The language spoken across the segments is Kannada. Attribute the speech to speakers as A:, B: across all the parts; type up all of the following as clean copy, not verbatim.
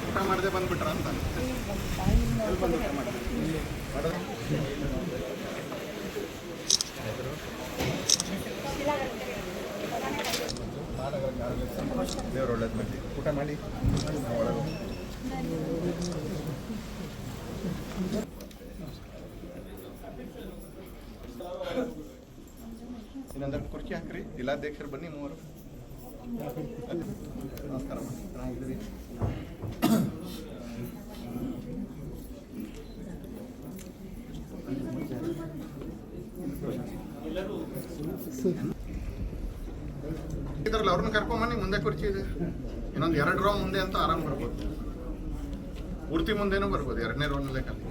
A: ಊಟ ಮಾಡದೆ ಬಂದ್ಬಿಟ್ರ ಅಂತ ದೇವ್ರು ಒಳ್ಳೇದು ಮಾಡಿ ಊಟ ಮಾಡಿ ಒಳಗೆ ಇನ್ನೊಂದು ಕುರ್ಚಿ ಹಾಕ್ರಿ ಜಿಲ್ಲಾಧ್ಯಕ್ಷರು ಬನ್ನಿ ಮೂವರು. ನಮಸ್ಕಾರ. ಇದ್ರಲ್ಲಿ ಅವ್ರನ್ನ ಕರ್ಕೊಂಬನ್ನಿ. ಮುಂದೆ ಕುರ್ಚಿ ಇದೆ, ಇನ್ನೊಂದು 2 ರೋ ಮುಂದೆ ಅಂತ ಆರಾಮ್ ಬರ್ಬೋದು. ಪೂರ್ತಿ ಮುಂದೆನೂ ಬರ್ಬೋದು, 2ನೇ ರೋನಲ್ಲೇ ಕಲಿ.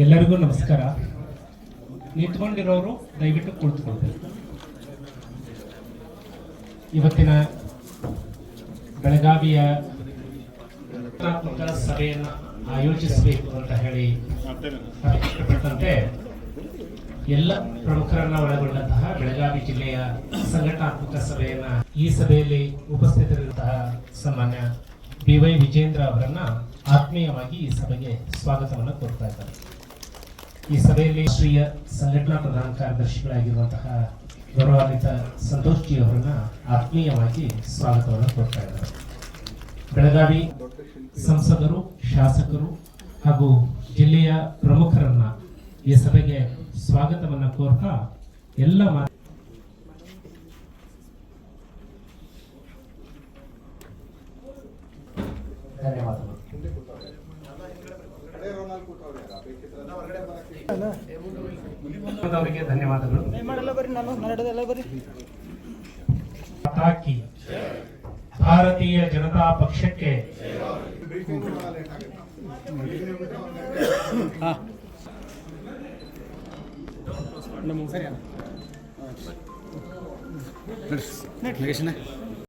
B: ಎಲ್ಲರಿಗೂ ನಮಸ್ಕಾರ. ನಿಂತ್ಕೊಂಡಿರೋರು ದಯವಿಟ್ಟು ಕುಳಿತುಕೊಳ್ಬೇಕು. ಇವತ್ತಿನ ಬೆಳಗಾವಿಯ ಸಭೆಯನ್ನು ಆಯೋಜಿಸಬೇಕು ಅಂತ ಹೇಳಿ ಇಷ್ಟಪಟ್ಟಂತೆ ಎಲ್ಲ ಪ್ರಮುಖರನ್ನ ಒಳಗೊಂಡಂತಹ ಬೆಳಗಾವಿ ಜಿಲ್ಲೆಯ ಸಂಘಟನಾತ್ಮಕ ಸಭೆಯನ್ನ ಈ ಸಭೆಯಲ್ಲಿ ಉಪಸ್ಥಿತರಿರುವಂತಹ ಸನ್ಮಾನ್ಯ BY ವಿಜೇಂದ್ರ ಅವರನ್ನ ಆತ್ಮೀಯವಾಗಿ ಈ ಸಭೆಗೆ ಸ್ವಾಗತವನ್ನು ಕೋರ್ತಾ ಇದ್ದಾರೆ. ಈ ಸಭೆಯಲ್ಲಿ ರಾಷ್ಟ್ರೀಯ ಸಂಘಟನಾ ಪ್ರಧಾನ ಕಾರ್ಯದರ್ಶಿಗಳಾಗಿರುವಂತಹ ಗೌರವಾನ್ವಿತ ಸಂತೋಷ್ ಜಿ ಅವರನ್ನ ಆತ್ಮೀಯವಾಗಿ ಸ್ವಾಗತವನ್ನು ಕೋರ್ತಾ ಇದ್ದಾರೆ. ಬೆಳಗಾವಿ ಸಂಸದರು, ಶಾಸಕರು ಹಾಗೂ ಜಿಲ್ಲೆಯ ಪ್ರಮುಖರನ್ನ ಈ ಸಭೆಗೆ ಸ್ವಾಗತವನ್ನ ಕೋರ್ತಾ ಎಲ್ಲ ಧನ್ಯವಾದಗಳು. ಅವರಿಗೆ ಧನ್ಯವಾದಗಳು. ಭಾರತೀಯ ಜನತಾ ಪಕ್ಷಕ್ಕೆ
C: ಸರಿ